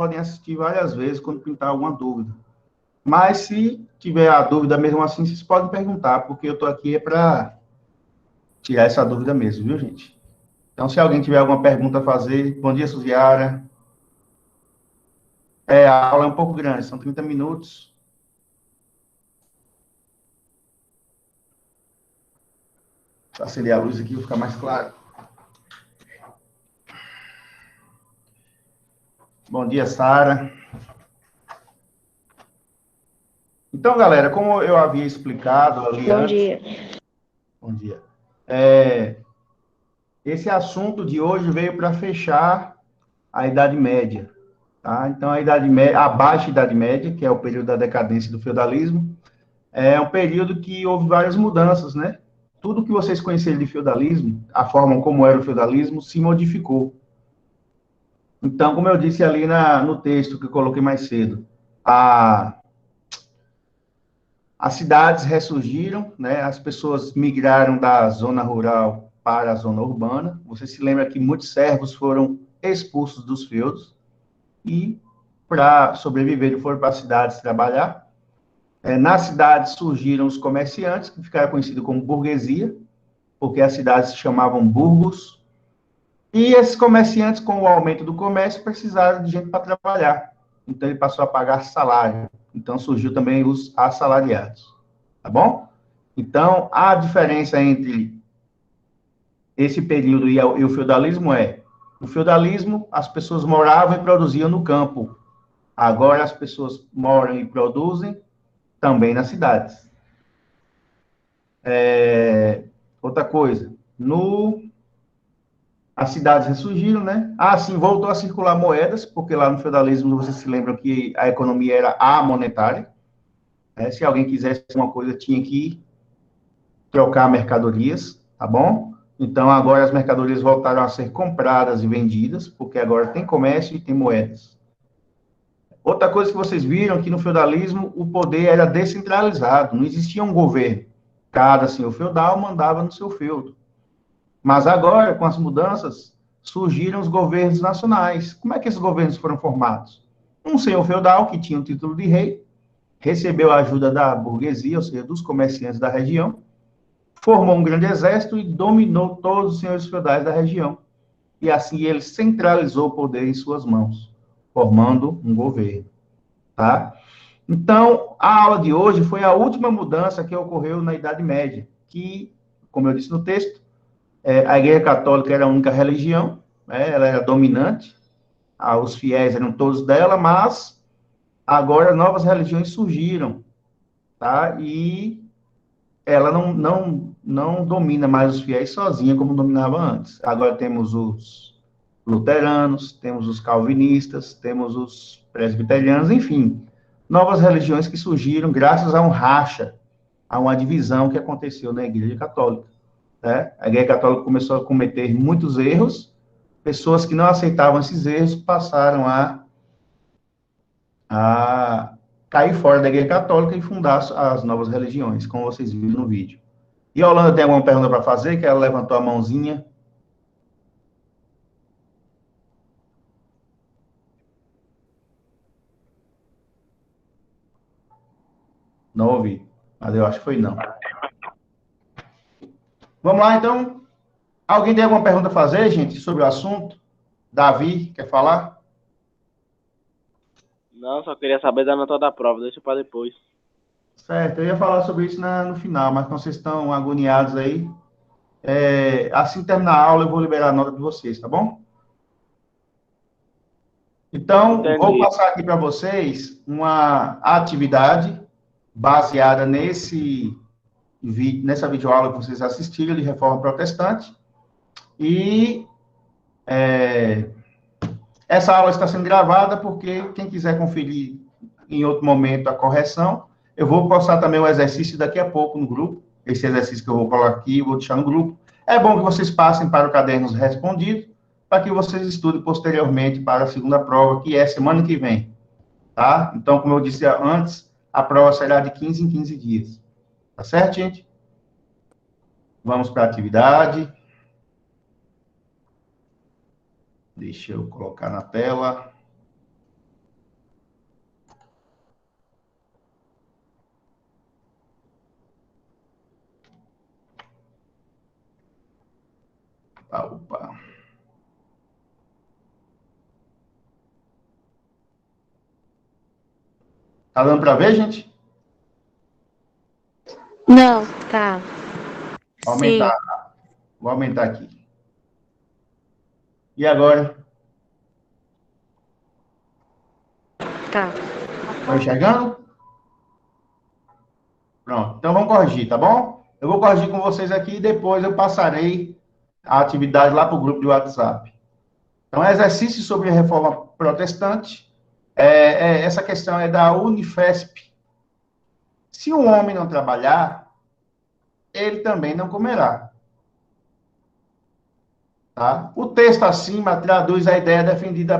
podem assistir várias vezes quando pintar alguma dúvida. Mas se tiver a dúvida mesmo assim, vocês podem perguntar, porque eu estou aqui para tirar essa dúvida mesmo, viu, gente? Então, se alguém tiver alguma pergunta a fazer, bom dia, Suziara. A aula é um pouco grande, são 30 minutos. Vou acender a luz aqui, vai ficar mais claro. Bom dia, Sara. Então, galera, como eu havia explicado ali Bom antes... dia. Bom dia. Esse assunto de hoje veio para fechar a Idade Média. Tá? Então, a Idade Média, a Baixa Idade Média, que é o período da decadência do feudalismo, é um período que houve várias mudanças, né? Tudo que vocês conheceram de feudalismo, a forma como era o feudalismo, se modificou. Então, como eu disse ali no texto que eu coloquei mais cedo, as cidades ressurgiram, né? As pessoas migraram da zona rural para a zona urbana. Você se lembra que muitos servos foram expulsos dos feudos e, para sobreviver, foram para as cidades trabalhar. Nas cidades surgiram os comerciantes, que ficaram conhecidos como burguesia, porque as cidades se chamavam burgos. E esses comerciantes, com o aumento do comércio, precisaram de gente para trabalhar. Então, ele passou a pagar salário. Então, surgiu também os assalariados. Tá bom? Então, a diferença entre esse período e o feudalismo no feudalismo, as pessoas moravam e produziam no campo. Agora, as pessoas moram e produzem também nas cidades. Outra coisa, as cidades ressurgiram, né? Sim, voltou a circular moedas, porque lá no feudalismo, vocês se lembram que a economia era amonetária. Né? Se alguém quisesse uma coisa, tinha que trocar mercadorias, tá bom? Então, agora as mercadorias voltaram a ser compradas e vendidas, porque agora tem comércio e tem moedas. Outra coisa que vocês viram, que no feudalismo o poder era descentralizado, não existia um governo. Cada senhor feudal mandava no seu feudo. Mas agora, com as mudanças, surgiram os governos nacionais. Como é que esses governos foram formados? Um senhor feudal, que tinha o título de rei, recebeu a ajuda da burguesia, ou seja, dos comerciantes da região, formou um grande exército e dominou todos os senhores feudais da região. E assim ele centralizou o poder em suas mãos, formando um governo. Tá? Então, a aula de hoje foi a última mudança que ocorreu na Idade Média, que, como eu disse no texto, a Igreja Católica era a única religião, né? Ela era dominante, os fiéis eram todos dela, mas agora novas religiões surgiram, tá? E ela não domina mais os fiéis sozinha como dominava antes. Agora temos os luteranos, temos os calvinistas, temos os presbiterianos, enfim, novas religiões que surgiram graças a um racha, a uma divisão que aconteceu na Igreja Católica. Né? A Igreja Católica começou a cometer muitos erros, pessoas que não aceitavam esses erros passaram a cair fora da Igreja Católica e fundar as novas religiões, como vocês viram no vídeo. E a Holanda tem alguma pergunta para fazer? Que ela levantou a mãozinha. Não ouvi, mas eu acho que foi não. Vamos lá, então. Alguém tem alguma pergunta a fazer, gente, sobre o assunto? Davi, quer falar? Não, só queria saber da nota da prova, deixa para depois. Certo, eu ia falar sobre isso no final, mas como vocês estão agoniados aí, assim que terminar a aula, eu vou liberar a nota de vocês, tá bom? Então, vou Entendi. passar aqui para vocês uma atividade baseada nessa videoaula que vocês assistiram de Reforma Protestante. E essa aula está sendo gravada porque quem quiser conferir em outro momento a correção, eu vou postar também o exercício daqui a pouco no grupo. Esse exercício que eu vou colocar aqui, eu vou deixar no grupo. É bom que vocês passem para o caderno respondido, para que vocês estudem posteriormente para a segunda prova, que é semana que vem. Tá? Então, como eu disse antes, a prova será de 15 em 15 dias. Tá certo, gente? Vamos para a atividade. Deixa eu colocar na tela. Opa. Tá dando para ver, gente? Não, tá. Vou aumentar. Vou aumentar aqui. E agora? Tá. Estão enxergando? Pronto. Então vamos corrigir, tá bom? Eu vou corrigir com vocês aqui e depois eu passarei a atividade lá para o grupo de WhatsApp. Então, exercício sobre a reforma protestante. Essa questão é da Unifesp. Se um homem não trabalhar, ele também não comerá. Tá? O texto acima traduz a ideia defendida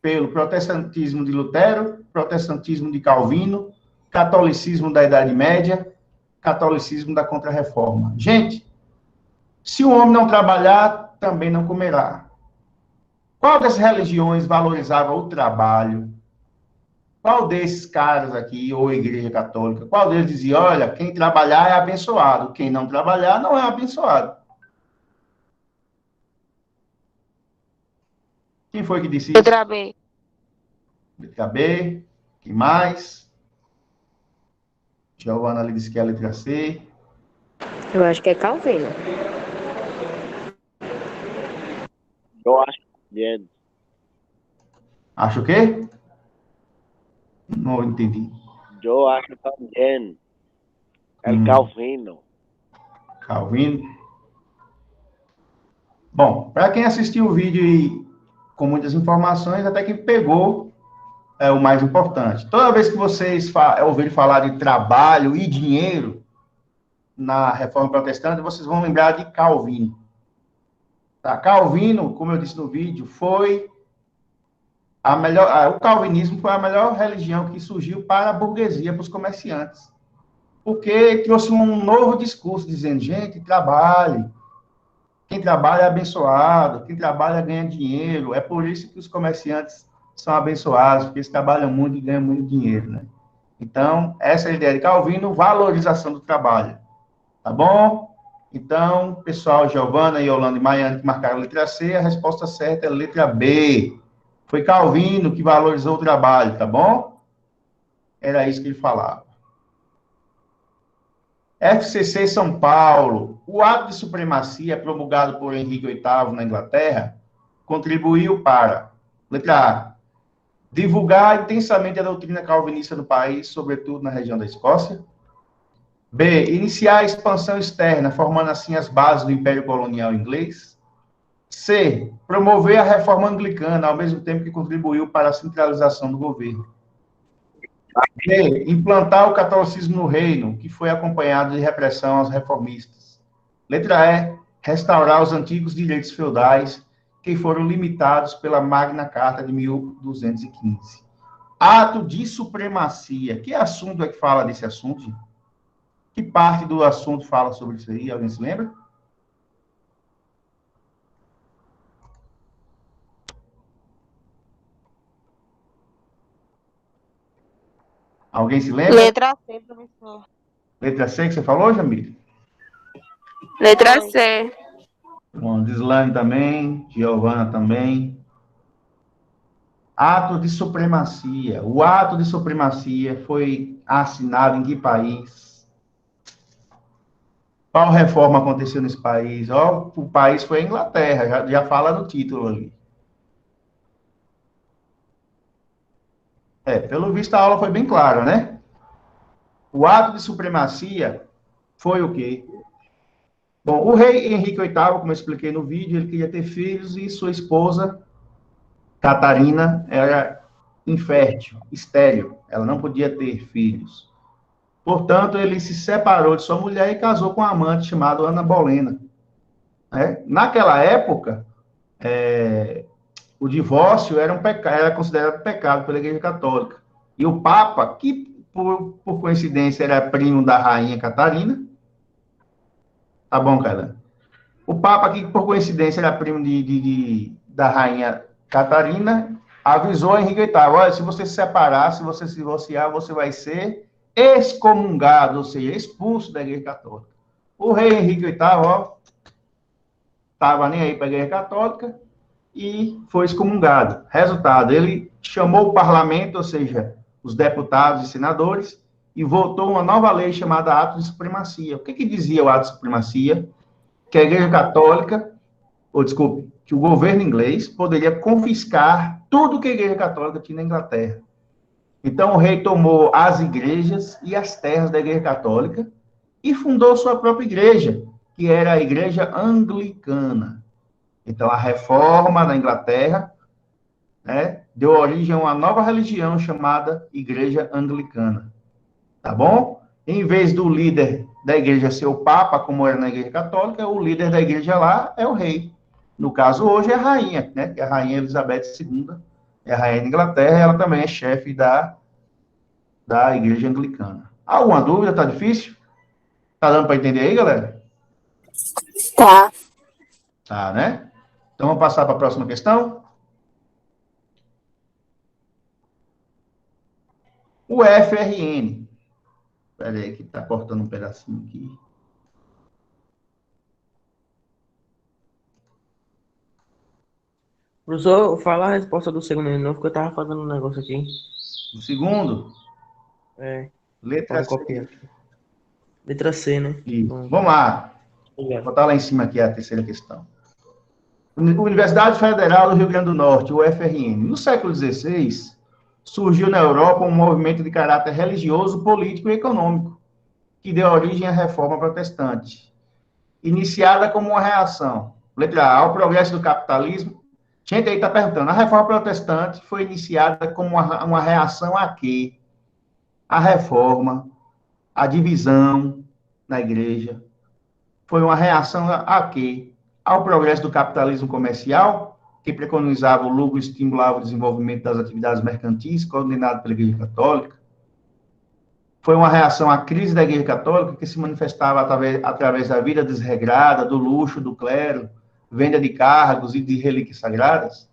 pelo protestantismo de Lutero, protestantismo de Calvino, catolicismo da Idade Média, catolicismo da Contra-Reforma. Gente, se o homem não trabalhar, também não comerá. Qual das religiões valorizava o trabalho? Qual desses caras aqui, ou a Igreja Católica, qual deles dizia, olha, quem trabalhar é abençoado, quem não trabalhar não é abençoado? Quem foi que disse isso? Letra B. Letra B. Quem mais? Giovana ali disse que é a letra C. Eu acho que é Calvino. Eu acho bien. Acho o quê? Não entendi. Yo acho también. El Calvino. Calvino. Bom, para quem assistiu o vídeo e com muitas informações, até que pegou o mais importante. Toda vez que vocês ouvirem falar de trabalho e dinheiro na Reforma Protestante, vocês vão lembrar de Calvino. Tá? Calvino, como eu disse no vídeo, foi o calvinismo foi a melhor religião que surgiu para a burguesia, para os comerciantes. Porque trouxe um novo discurso, dizendo, gente, trabalhe. Quem trabalha é abençoado, quem trabalha ganha dinheiro. É por isso que os comerciantes são abençoados, porque eles trabalham muito e ganham muito dinheiro, né? Então, essa é a ideia de Calvino, valorização do trabalho. Tá bom? Então, pessoal, Giovana, Yolanda e Maiane que marcaram a letra C, a resposta certa é a letra B. Foi Calvino que valorizou o trabalho, tá bom? Era isso que ele falava. FCC São Paulo. O ato de supremacia promulgado por Henrique VIII na Inglaterra contribuiu para, letra A, divulgar intensamente a doutrina calvinista no país, sobretudo na região da Escócia. B, iniciar a expansão externa, formando assim as bases do Império Colonial Inglês. C, promover a reforma anglicana, ao mesmo tempo que contribuiu para a centralização do governo. D, implantar o catolicismo no reino, que foi acompanhado de repressão aos reformistas. Letra E, restaurar os antigos direitos feudais, que foram limitados pela Magna Carta de 1215. Ato de supremacia. Que assunto é que fala desse assunto? Que parte do assunto fala sobre isso aí? Alguém se lembra? Alguém se lembra? Letra C, professor. Letra C que você falou, Jamile? Letra C. Bom, Gislane também, Giovana também. Ato de supremacia. O ato de supremacia foi assinado em que país? Qual reforma aconteceu nesse país? O país foi a Inglaterra, já fala no título ali. Pelo visto a aula foi bem clara, né? O ato de supremacia foi o quê? Bom, o rei Henrique VIII, como eu expliquei no vídeo, ele queria ter filhos e sua esposa, Catarina, era infértil, estéril. Ela não podia ter filhos. Portanto, ele se separou de sua mulher e casou com uma amante chamada Ana Bolena. Naquela época, o divórcio era considerado pecado pela Igreja Católica. E o Papa, que por coincidência era primo da rainha Catarina, tá bom, cara? O Papa, que por coincidência era primo da rainha Catarina, avisou a Henrique VIII, olha, se você se separar, se você se divorciar, você vai ser excomungado, ou seja, expulso da Igreja Católica. O rei Henrique VIII, estava nem aí para a Igreja Católica e foi excomungado. Resultado, ele chamou o parlamento, ou seja, os deputados e senadores, e votou uma nova lei chamada Ato de Supremacia. O que dizia o Ato de Supremacia? Que a Igreja Católica, ou desculpe, que o governo inglês poderia confiscar tudo que a Igreja Católica tinha na Inglaterra. Então, o rei tomou as igrejas e as terras da Igreja Católica e fundou sua própria igreja, que era a Igreja Anglicana. Então, a reforma na Inglaterra, né, deu origem a uma nova religião chamada Igreja Anglicana. Tá bom? Em vez do líder da igreja ser o Papa, como era na Igreja Católica, o líder da igreja lá é o rei. No caso, hoje é a rainha, né? Que é a rainha Elizabeth II, é a rainha da Inglaterra, ela também é chefe da Igreja Anglicana. Alguma dúvida? Tá difícil? Tá dando para entender aí, galera? Tá. Tá, né? Então, vamos passar para a próxima questão. O FRN. Espera aí, que tá cortando um pedacinho aqui. Professor, fala a resposta do segundo de novo, que eu tava fazendo um negócio aqui. O segundo, letra Pode C. copiar. Letra C, né? Isso. Bom. Vamos lá. Vou botar lá em cima aqui a terceira questão. Universidade Federal do Rio Grande do Norte, UFRN. No século XVI, surgiu na Europa um movimento de caráter religioso, político e econômico, que deu origem à Reforma Protestante, iniciada como uma reação, letra A, ao progresso do capitalismo. Gente aí está perguntando, a Reforma Protestante foi iniciada como uma reação a quê? A reforma, a divisão na igreja. Foi uma reação a quê? Ao progresso do capitalismo comercial, que preconizava o lucro e estimulava o desenvolvimento das atividades mercantis, coordenado pela Igreja Católica. Foi uma reação à crise da Igreja Católica, que se manifestava através da vida desregrada, do luxo, do clero, venda de cargos e de relíquias sagradas.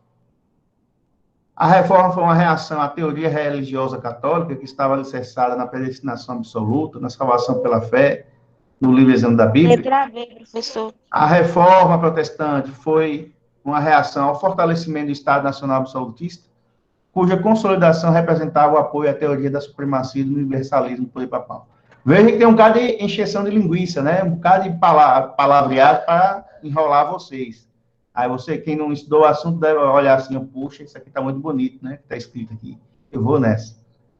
A reforma foi uma reação à teoria religiosa católica, que estava alicerçada na predestinação absoluta, na salvação pela fé, no livre exame da Bíblia. Letra B, professor. A reforma protestante foi uma reação ao fortalecimento do Estado Nacional Absolutista, cuja consolidação representava o apoio à teoria da supremacia do universalismo do poder papal. Veja que tem um bocado de encheção de linguiça, né? Um bocado de palavreado para enrolar vocês. Aí você, quem não estudou o assunto, deve olhar assim, puxa, isso aqui está muito bonito, né? Que está escrito aqui. Eu vou nessa.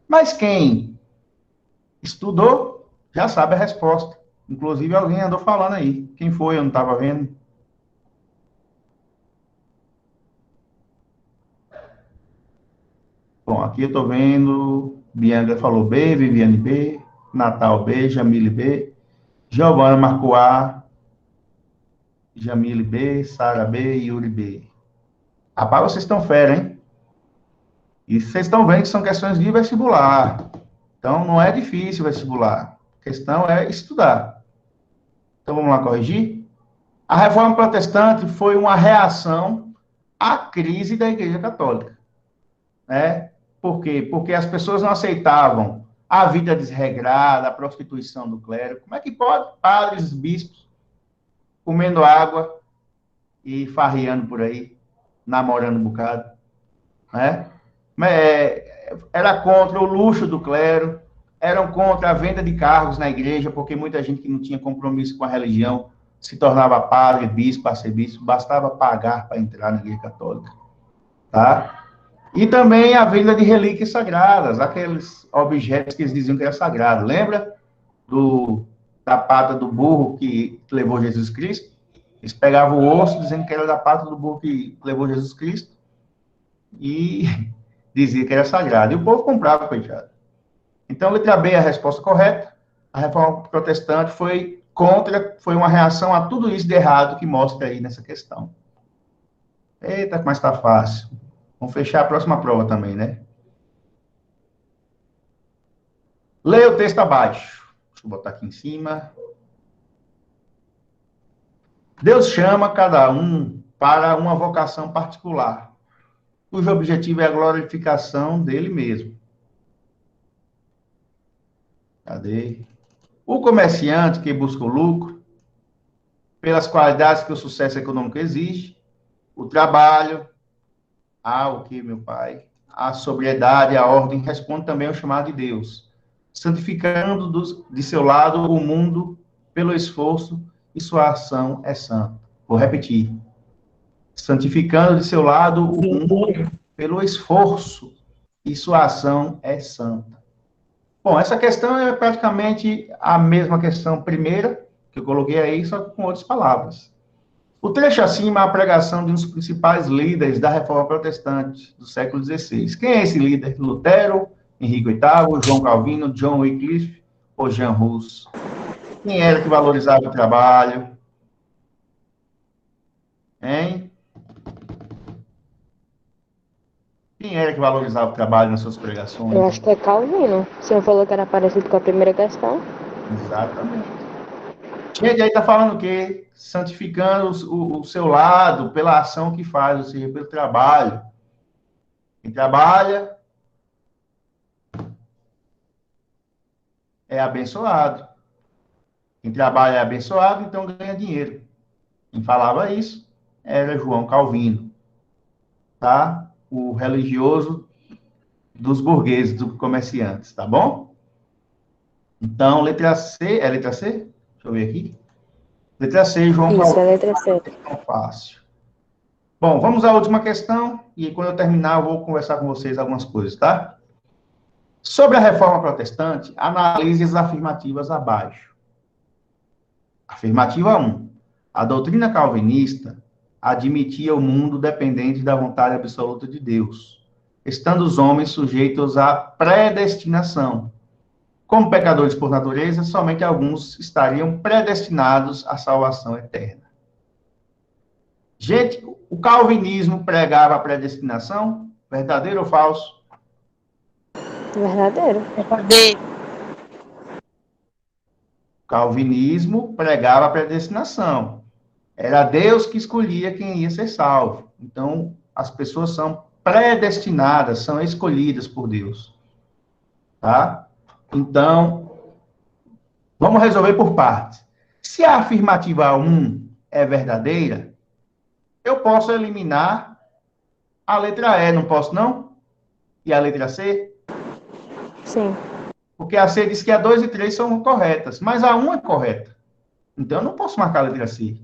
Mas quem estudou, já sabe a resposta. Inclusive, alguém andou falando aí. Quem foi? Eu não estava vendo. Bom, aqui eu estou vendo, Bianca falou B, Viviane B, Natal B, Jamile B, Giovana marcou A, Jamile B, Sara B, Yuri B. Rapaz, vocês estão fera, hein? E vocês estão vendo que são questões de vestibular. Então, não é difícil vestibular. A questão é estudar. Então, vamos lá corrigir? A Reforma Protestante foi uma reação à crise da Igreja Católica, né? Por quê? Porque as pessoas não aceitavam a vida desregrada, a prostituição do clero. Como é que pode padres, bispos, comendo água e farreando por aí, namorando um bocado, né? Era contra o luxo do clero, eram contra a venda de cargos na igreja, porque muita gente que não tinha compromisso com a religião se tornava padre, bispo, arcebispo, bastava pagar para entrar na igreja católica, tá? E também a venda de relíquias sagradas, aqueles objetos que eles diziam que era sagrado. Lembra da pata do burro que levou Jesus Cristo? Eles pegavam o osso dizendo que era da pata do burro que levou Jesus Cristo e dizia que era sagrado. E o povo comprava, coitado. Então, letra B é a resposta correta. A Reforma Protestante foi uma reação a tudo isso de errado que mostra aí nessa questão. Eita, mas está fácil. Vamos fechar a próxima prova também, né? Leia o texto abaixo. Deixa eu botar aqui em cima. Deus chama cada um para uma vocação particular, cujo objetivo é a glorificação dele mesmo. Cadê? O comerciante que busca o lucro pelas qualidades que o sucesso econômico exige, o trabalho, o que, meu pai? A sobriedade, a ordem, responde também ao chamado de Deus, santificando de seu lado o mundo pelo esforço e sua ação é santa. Vou repetir. Santificando de seu lado o mundo pelo esforço e sua ação é santa. Bom, essa questão é praticamente a mesma questão primeira, que eu coloquei aí, só que com outras palavras. O trecho acima é a pregação de um dos principais líderes da Reforma Protestante do século XVI. Quem é esse líder? Lutero, Henrique VIII, João Calvino, John Wycliffe ou Jean Hus? Quem era que valorizava o trabalho? Hein? Quem era que valorizava o trabalho nas suas pregações? Eu acho que é Calvino. O senhor falou que era parecido com a primeira questão. Exatamente. Gente, aí está falando o quê? Santificando o seu lado pela ação que faz, ou seja, pelo trabalho. Quem trabalha é abençoado. Quem trabalha é abençoado, então ganha dinheiro. Quem falava isso era João Calvino, tá? O religioso dos burgueses, dos comerciantes, tá bom? Então, letra C, é letra C? Deixa eu ver aqui. Letra C, João Calvino. Isso, é a letra C. Não fácil. Bom, vamos à última questão, e quando eu terminar, eu vou conversar com vocês algumas coisas, tá? Sobre a reforma protestante, analise as afirmativas abaixo. Afirmativa 1. A doutrina calvinista admitia o mundo dependente da vontade absoluta de Deus, estando os homens sujeitos à predestinação. Como pecadores por natureza, somente alguns estariam predestinados à salvação eterna. Gente, o calvinismo pregava a predestinação? Verdadeiro ou falso? Verdadeiro. D. O calvinismo pregava a predestinação. Era Deus que escolhia quem ia ser salvo. Então, as pessoas são predestinadas, são escolhidas por Deus. Tá? Então, vamos resolver por partes. Se a afirmativa 1 é verdadeira, eu posso eliminar a letra E, não posso, não? E a letra C? Sim. Porque a C diz que a 2 e 3 são corretas, mas a 1 é correta. Então, eu não posso marcar a letra C.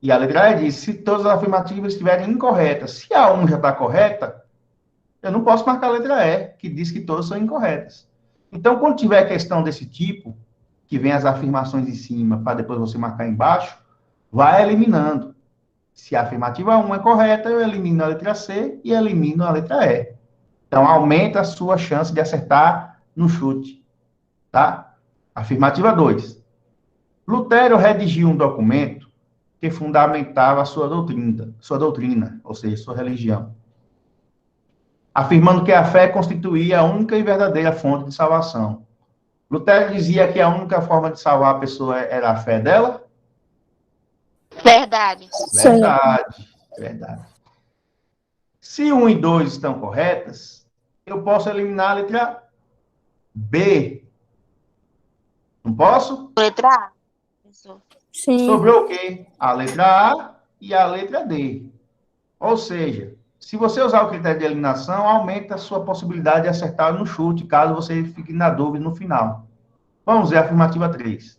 E a letra E diz, se todas as afirmativas estiverem incorretas. Se a 1 já está correta, eu não posso marcar a letra E, que diz que todas são incorretas. Então, quando tiver questão desse tipo, que vem as afirmações em cima, para depois você marcar embaixo, vai eliminando. Se a afirmativa 1 é correta, eu elimino a letra C e elimino a letra E. Então, aumenta a sua chance de acertar no chute. Tá? Afirmativa 2. Lutero redigiu um documento que fundamentava a sua doutrina, ou seja, sua religião, afirmando que a fé constituía a única e verdadeira fonte de salvação. Lutero dizia que a única forma de salvar a pessoa era a fé dela? Verdade. Verdade, verdade. Se 1 e 2 estão corretas, eu posso eliminar a letra B. Não posso? Letra A. Sim. Sobrou o quê? A letra A e a letra D. Ou seja, se você usar o critério de eliminação, aumenta a sua possibilidade de acertar no chute, caso você fique na dúvida no final. Vamos ver a afirmativa 3.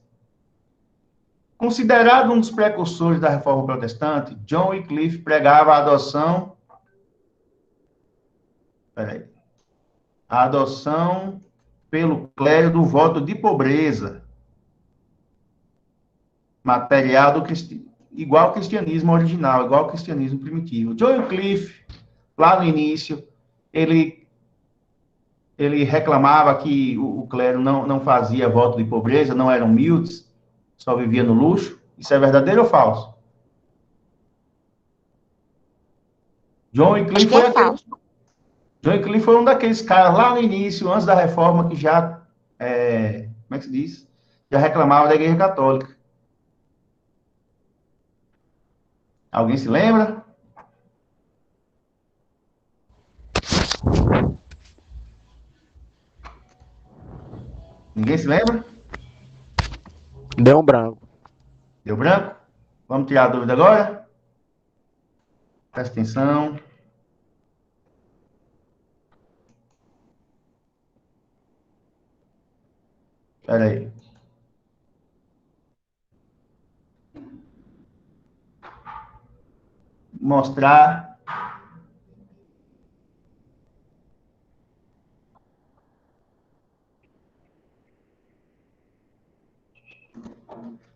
Considerado um dos precursores da Reforma Protestante, John Wycliffe pregava a adoção... A adoção pelo clero do voto de pobreza material do igual ao cristianismo original, igual ao cristianismo primitivo. John Wycliffe, lá no início, ele reclamava que o clero não fazia voto de pobreza, não eram humildes, só vivia no luxo. Isso é verdadeiro ou falso? John Wycliffe foi John Wycliffe foi um daqueles caras lá no início, antes da reforma, que já, como é que se diz? Já reclamava da Igreja Católica. Alguém se lembra? Ninguém se lembra? Deu um branco. Deu branco? Vamos tirar a dúvida agora? Presta atenção. Espera aí. Mostrar.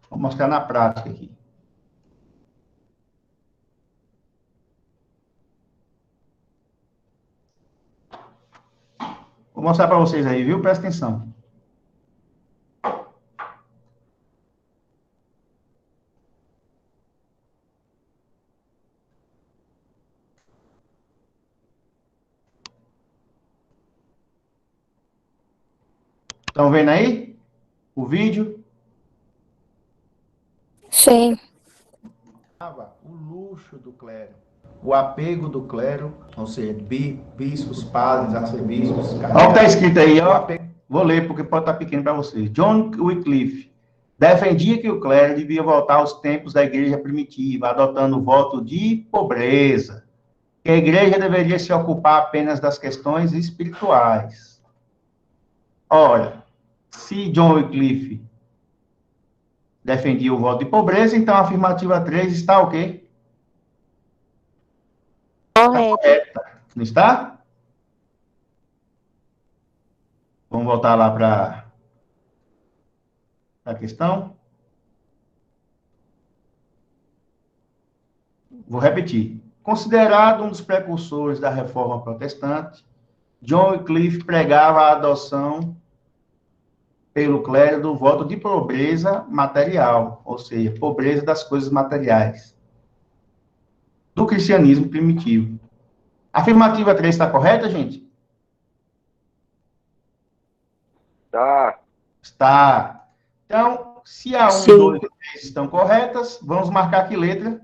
Vou mostrar na prática aqui. Vou mostrar para vocês aí, viu? Presta atenção. Estão vendo aí o vídeo? Sim. O luxo do clero, o apego do clero, ou seja, bispos, padres, arcebispos. Olha o que está escrito aí, ó. Vou ler porque pode estar pequeno para vocês. John Wycliffe defendia que o clero devia voltar aos tempos da igreja primitiva, adotando o voto de pobreza, que a igreja deveria se ocupar apenas das questões espirituais. Ora, se John Wycliffe defendia o voto de pobreza, então a afirmativa 3 está o quê? Correto. Não está? Vamos voltar lá para a questão. Vou repetir. Considerado um dos precursores da reforma protestante, John Wycliffe pregava a adoção pelo clero do voto de pobreza material, ou seja, pobreza das coisas materiais, do cristianismo primitivo. A afirmativa 3 está correta, gente? Tá. Está. Então, se a 1, 2 e 3 estão corretas, vamos marcar que letra?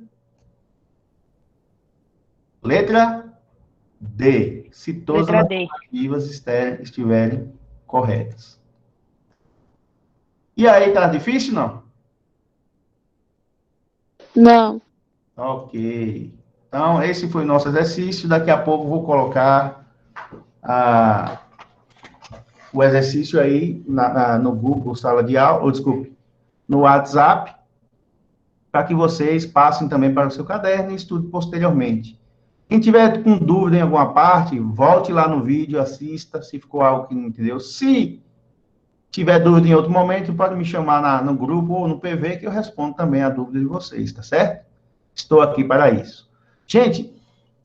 Letra D. Se todas as afirmativas estiverem corretas. E aí, tá difícil, não? Não. Ok. Então, esse foi o nosso exercício. Daqui a pouco vou colocar o exercício aí no Google Sala de Aula, ou desculpe, no WhatsApp, para que vocês passem também para o seu caderno e estudem posteriormente. Quem tiver com dúvida em alguma parte, volte lá no vídeo, assista, se ficou algo que não entendeu. Se tiver dúvida em outro momento, pode me chamar no grupo ou no PV, que eu respondo também a dúvida de vocês, tá certo? Estou aqui para isso. Gente,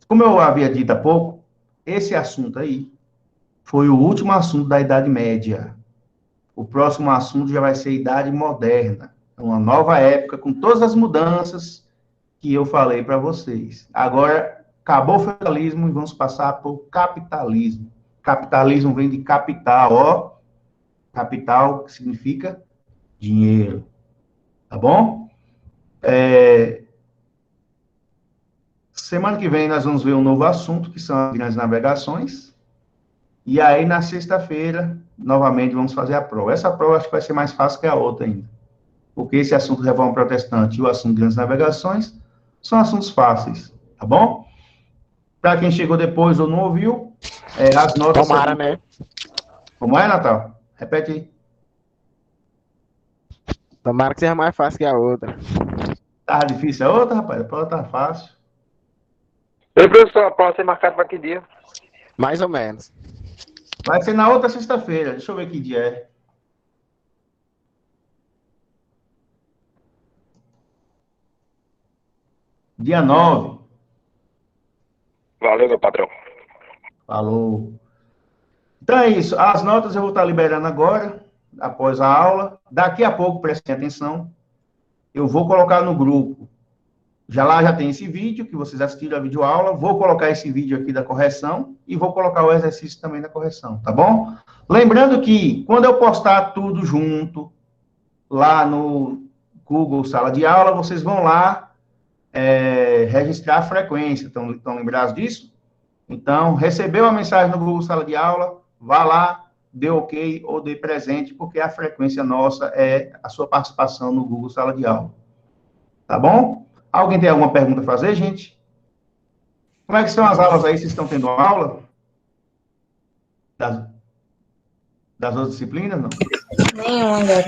como eu havia dito há pouco, esse assunto aí foi o último assunto da Idade Média. O próximo assunto já vai ser Idade Moderna. Uma nova época, com todas as mudanças que eu falei para vocês. Agora, acabou o feudalismo e vamos passar para o capitalismo. Capitalismo vem de capital, ó. Capital que significa dinheiro. Tá bom? Semana que vem nós vamos ver um novo assunto, que são as grandes navegações. E aí, na sexta-feira, novamente, vamos fazer a prova. Essa prova acho que vai ser mais fácil que a outra ainda. Porque esse assunto Reforma Protestante e o assunto Grandes Navegações são assuntos fáceis, tá bom? Para quem chegou depois ou não ouviu, as notas... Tomara, né? Como é, Natal? Repete aí. Tomara que seja mais fácil que a outra. Tá difícil a outra, rapaz? A prova tá fácil. Ei, professor, a prova ser marcada para que dia? Mais ou menos. Vai ser na outra sexta-feira. Deixa eu ver que dia é. Dia 9. Valeu, meu patrão. Falou. Então é isso. As notas eu vou estar liberando agora, após a aula. Daqui a pouco, prestem atenção, eu vou colocar no grupo. Já tem esse vídeo, que vocês assistiram a videoaula. Vou colocar esse vídeo aqui da correção e vou colocar o exercício também da correção, tá bom? Lembrando que, quando eu postar tudo junto, lá no Google Sala de Aula, vocês vão lá registrar a frequência. Estão lembrados disso? Então, recebeu a mensagem no Google Sala de Aula, vá lá, dê ok ou dê presente, porque a frequência nossa é a sua participação no Google Sala de Aula. Tá bom? Alguém tem alguma pergunta a fazer, gente? Como é que estão as aulas aí? Vocês estão tendo aula? Das, das outras disciplinas, não? Nenhum agora.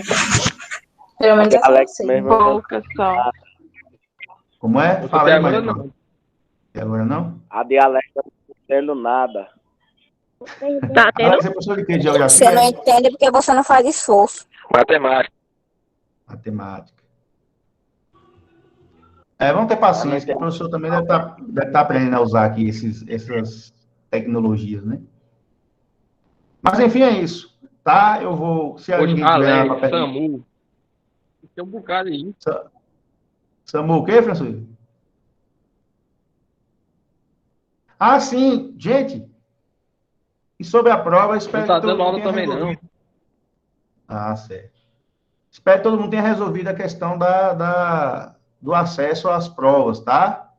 Pelo menos essa eu Alex sei. mesmo. Poucas só. Como é? Fala Até aí, agora Maicon. E agora não? A de Alex eu não entendo nada. Tá tendo? Alex, é professor de quê? De Você geografia? não entende porque você não faz esforço. Matemática. Matemática. Vamos ter paciência, que o professor também deve estar aprendendo a usar aqui essas tecnologias, né? Mas, enfim, é isso. Tá? Eu vou... Se Hoje, alguém tiver nada para Alex, perguntar... Samu. Tem um bocado aí. Samu, o quê, Francisco? Ah, sim. Gente, e sobre a prova, espero Não tá que todo dando mundo aula tenha também, não. resolvido. Ah, certo. Espero que todo mundo tenha resolvido a questão do acesso às provas, tá?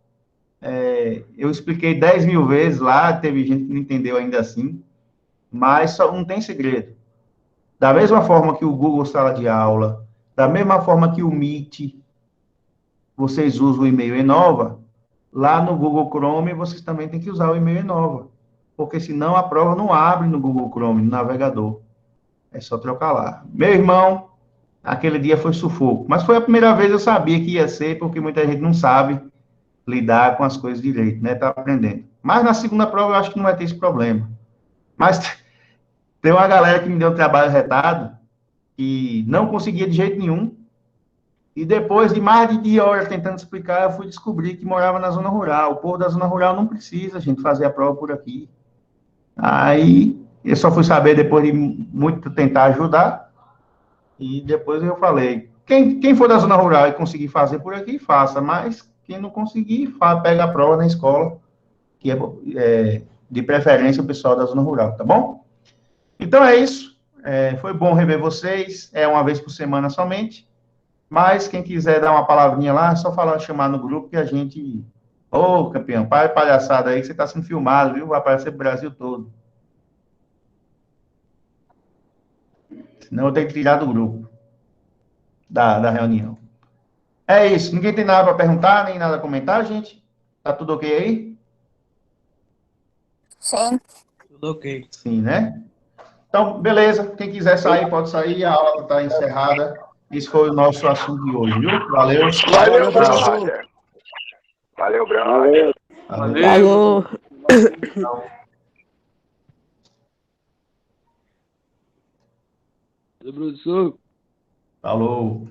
Eu expliquei 10 mil vezes lá, teve gente que não entendeu ainda assim, mas só não tem segredo. Da mesma forma que o Google Sala de Aula, da mesma forma que o Meet, vocês usam o e-mail Enova, lá no Google Chrome vocês também têm que usar o e-mail Enova, porque senão a prova não abre no Google Chrome, no navegador. É só trocar lá. Meu irmão, aquele dia foi sufoco, mas foi a primeira vez eu sabia que ia ser, porque muita gente não sabe lidar com as coisas direito, né? Tá aprendendo. Mas na segunda prova eu acho que não vai ter esse problema. Mas tem uma galera que me deu um trabalho retado e não conseguia de jeito nenhum. E depois de mais de 10 horas tentando explicar, eu fui descobrir que morava na zona rural. O povo da zona rural não precisa, a gente, fazer a prova por aqui. Aí eu só fui saber depois de muito tentar ajudar. E depois eu falei, quem for da zona rural e conseguir fazer por aqui, faça. Mas quem não conseguir, pega a prova na escola, que é de preferência o pessoal da zona rural, tá bom? Então é isso. Foi bom rever vocês. É uma vez por semana somente. Mas quem quiser dar uma palavrinha lá, é só chamar no grupo que a gente... Ô, campeão, para de palhaçada aí que você está sendo filmado, viu? Vai aparecer pro Brasil todo. Senão eu tenho que tirar do grupo, da reunião. É isso. Ninguém tem nada para perguntar, nem nada a comentar, gente? Tá tudo ok aí? Sim. Tudo ok. Sim, né? Então, beleza. Quem quiser sair, pode sair. A aula está encerrada. Esse foi o nosso assunto de hoje, viu? Valeu. Valeu, Tchau. brother. Valeu, brother. Valeu. Falou. Professor. Falou.